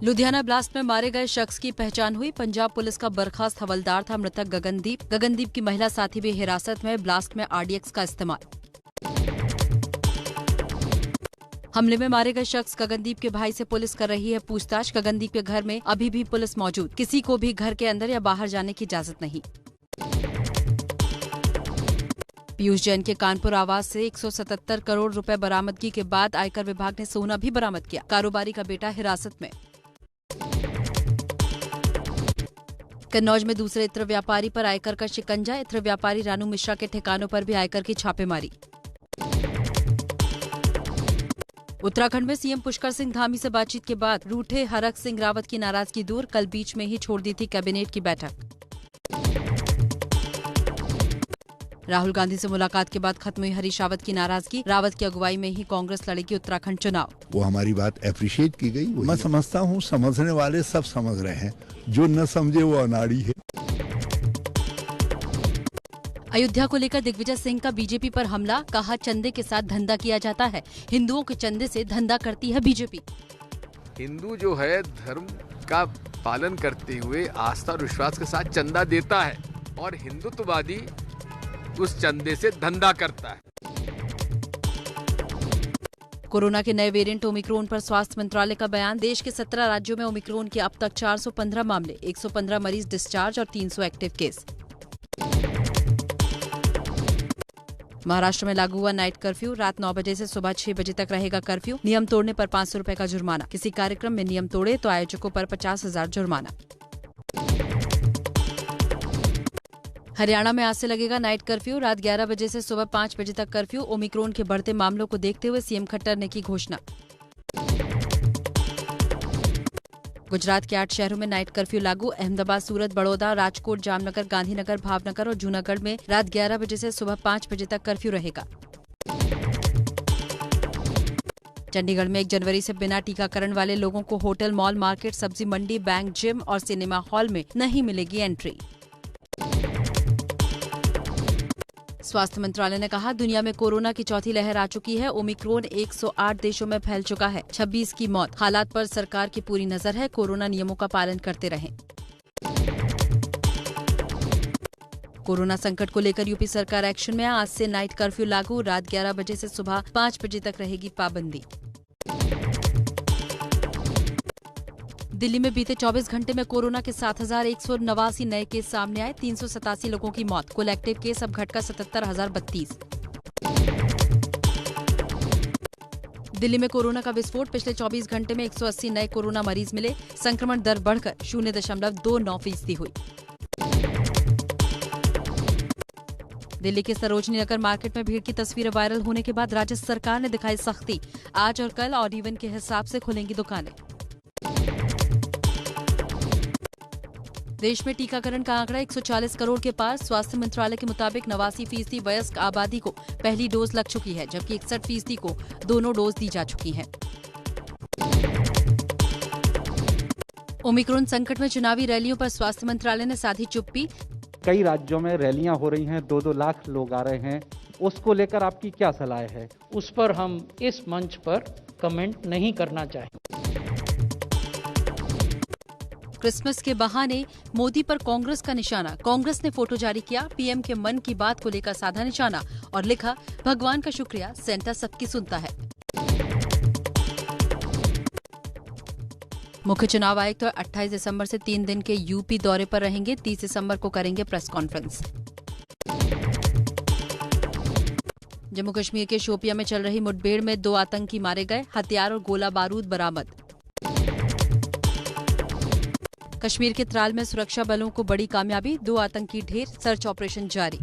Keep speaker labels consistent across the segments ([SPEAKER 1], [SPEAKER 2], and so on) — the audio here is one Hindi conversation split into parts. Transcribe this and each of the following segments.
[SPEAKER 1] लुधियाना ब्लास्ट में मारे गए शख्स की पहचान हुई। पंजाब पुलिस का बर्खास्त हवलदार था मृतक गगनदीप। गगनदीप की महिला साथी भी हिरासत में। ब्लास्ट में आरडीएक्स का इस्तेमाल। हमले में मारे गए शख्स गगनदीप के भाई से पुलिस कर रही है पूछताछ। गगनदीप के घर में अभी भी पुलिस मौजूद। किसी को भी घर के अंदर या बाहर जाने की इजाजत नहीं। पीयूष जैन के कानपुर आवास से 177 करोड़ रुपए बरामदगी के बाद आयकर विभाग ने सोना भी बरामद किया। कारोबारी का बेटा हिरासत में। कन्नौज में दूसरे इत्र व्यापारी पर आयकर का शिकंजा। इत्र व्यापारी रानू मिश्रा के ठिकानों पर भी आयकर की छापेमारी। उत्तराखंड में सीएम पुष्कर सिंह धामी से बातचीत के बाद रूठे हरक सिंह रावत की नाराजगी दूर। कल बीच में ही छोड़ दी थी कैबिनेट की बैठक। राहुल गांधी से मुलाकात के बाद खत्म हुई हरीश रावत की नाराजगी। रावत की अगुवाई में ही कांग्रेस लड़ेगी उत्तराखंड चुनाव।
[SPEAKER 2] वो हमारी बात अप्रिशिएट की गई। मैं समझता हूँ समझने वाले सब समझ रहे हैं, जो न समझे वो अनाड़ी है।
[SPEAKER 1] अयोध्या को लेकर दिग्विजय सिंह का बीजेपी पर हमला। कहा चंदे के साथ धंधा किया जाता है। हिंदुओं के चंदे से धंधा करती है बीजेपी।
[SPEAKER 3] हिंदू जो है धर्म का पालन करते हुए आस्था और विश्वास के साथ चंदा देता है और हिंदुत्ववादी उस चंदे से धंधा करता है।
[SPEAKER 1] कोरोना के नए वेरिएंट ओमिक्रॉन पर स्वास्थ्य मंत्रालय का बयान। देश के 17 राज्यों में ओमिक्रॉन के अब तक 415 मामले, 115 मरीज डिस्चार्ज और 300 एक्टिव केस। महाराष्ट्र में लागू हुआ नाइट कर्फ्यू। रात 9 बजे से सुबह 6 बजे तक रहेगा कर्फ्यू। नियम तोड़ने पर 500 रुपए का जुर्माना। किसी कार्यक्रम में नियम तोड़े तो आयोजकों पर 50,000 जुर्माना। हरियाणा में आज से लगेगा नाइट कर्फ्यू। रात 11 बजे से सुबह 5 बजे तक कर्फ्यू। ओमिक्रॉन के बढ़ते मामलों को देखते हुए सीएम खट्टर ने की घोषणा। गुजरात के 8 शहरों में नाइट कर्फ्यू लागू। अहमदाबाद, सूरत, बड़ौदा, राजकोट, जामनगर, गांधीनगर, भावनगर और जूनागढ़ में रात 11 बजे से सुबह 5 बजे तक कर्फ्यू रहेगा। चंडीगढ़ में 1 जनवरी से बिना टीकाकरण वाले लोगों को होटल, मॉल, मार्केट, सब्जी मंडी, बैंक, जिम और सिनेमा हॉल में नहीं मिलेगी एंट्री। स्वास्थ्य मंत्रालय ने कहा दुनिया में कोरोना की चौथी लहर आ चुकी है। ओमिक्रॉन 108 देशों में फैल चुका है। 26 की मौत। हालात पर सरकार की पूरी नजर है। कोरोना नियमों का पालन करते रहें। कोरोना संकट को लेकर यूपी सरकार एक्शन में। आज से नाइट कर्फ्यू लागू। रात 11 बजे से सुबह 5 बजे तक रहेगी पाबंदी। दिल्ली में बीते 24 घंटे में कोरोना के 7,189 नए केस सामने आए। 387 लोगों की मौत। कुल एक्टिव केस अब घटकर 77,032। दिल्ली में कोरोना का विस्फोट। पिछले 24 घंटे में 180 नए कोरोना मरीज मिले। संक्रमण दर बढ़कर 0.29% हुई। दिल्ली के सरोजनी नगर मार्केट में भीड़ की तस्वीरें वायरल होने के बाद राज्य सरकार ने दिखाई सख्ती। आज और कल ऑड इवन के हिसाब से खुलेंगी दुकानें। देश में टीकाकरण का आंकड़ा 140 करोड़ के पार। स्वास्थ्य मंत्रालय के मुताबिक 89% वयस्क आबादी को पहली डोज लग चुकी है, जबकि 61% को दोनों डोज दी जा चुकी हैं। ओमिक्रॉन संकट में चुनावी रैलियों पर स्वास्थ्य मंत्रालय ने साधी चुप्पी।
[SPEAKER 4] कई राज्यों में रैलियां हो रही हैं, 2-2 लाख लोग आ रहे हैं। उसको लेकर आपकी क्या सलाह है?
[SPEAKER 5] उस पर हम इस मंच पर कमेंट नहीं करना चाहेंगे।
[SPEAKER 1] क्रिसमस के बहाने मोदी पर कांग्रेस का निशाना। कांग्रेस ने फोटो जारी किया। पीएम के मन की बात को लेकर साधा निशाना और लिखा भगवान का शुक्रिया, सेंटा सबकी सुनता है। मुख्य चुनाव आयुक्त 28 दिसंबर से 3 दिन के यूपी दौरे पर रहेंगे। 30 दिसंबर को करेंगे प्रेस कॉन्फ्रेंस। जम्मू कश्मीर के शोपियां में चल रही मुठभेड़ में 2 आतंकी मारे गए। हथियार और गोला बारूद बरामद। कश्मीर के त्राल में सुरक्षा बलों को बड़ी कामयाबी। 2 आतंकी ढेर। सर्च ऑपरेशन जारी।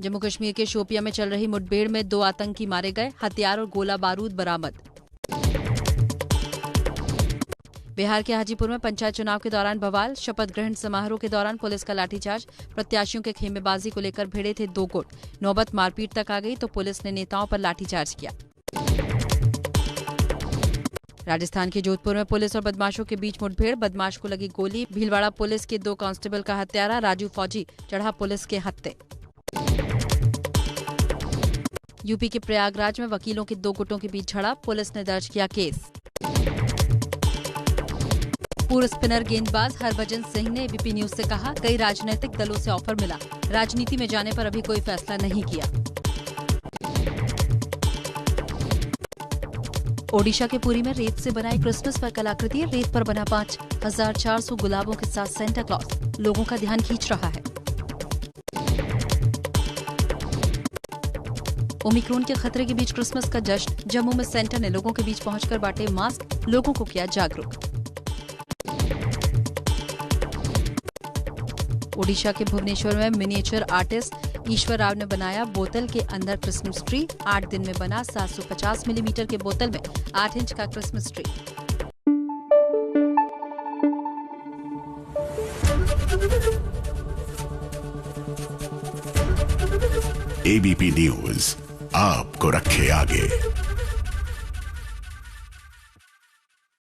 [SPEAKER 1] जम्मू कश्मीर के शोपियां में चल रही मुठभेड़ में 2 आतंकी मारे गए। हथियार और गोला बारूद बरामद। बिहार के हाजीपुर में पंचायत चुनाव के दौरान बवाल। शपथ ग्रहण समारोह के दौरान पुलिस का लाठीचार्ज। प्रत्याशियों के खेमेबाजी को लेकर भिड़े थे 2 गुट। नौबत मारपीट तक आ गई तो पुलिस ने नेताओं पर लाठीचार्ज किया। राजस्थान के जोधपुर में पुलिस और बदमाशों के बीच मुठभेड़। बदमाश को लगी गोली। भीलवाड़ा पुलिस के 2 कांस्टेबल का हत्यारा राजू फौजी चढ़ा पुलिस के हत्थे। यूपी के प्रयागराज में वकीलों के दो गुटों के बीच झड़प, पुलिस ने दर्ज किया केस। पूर्व स्पिनर गेंदबाज हरभजन सिंह ने एबीपी न्यूज से कहा, कई राजनीतिक दलों से ऑफर मिला, राजनीति में जाने पर अभी कोई फैसला नहीं किया। ओडिशा के पुरी में रेत से बनाई क्रिसमस पर कलाकृति, रेत पर बना 5400 गुलाबों के साथ सेंटा क्लॉज लोगों का ध्यान खींच रहा है। ओमिक्रॉन के खतरे के बीच क्रिसमस का जश्न, जम्मू में सेंटा ने लोगों के बीच पहुंचकर बांटे मास्क, लोगों को किया जागरूक। ओडिशा के भुवनेश्वर में मिनिएचर आर्टिस्ट ईश्वर राव ने बनाया बोतल के अंदर क्रिसमस ट्री। 8 दिन में बना 750 मिलीमीटर के बोतल में 8 इंच का क्रिसमस ट्री।
[SPEAKER 6] एबीपी न्यूज आपको रखे आगे।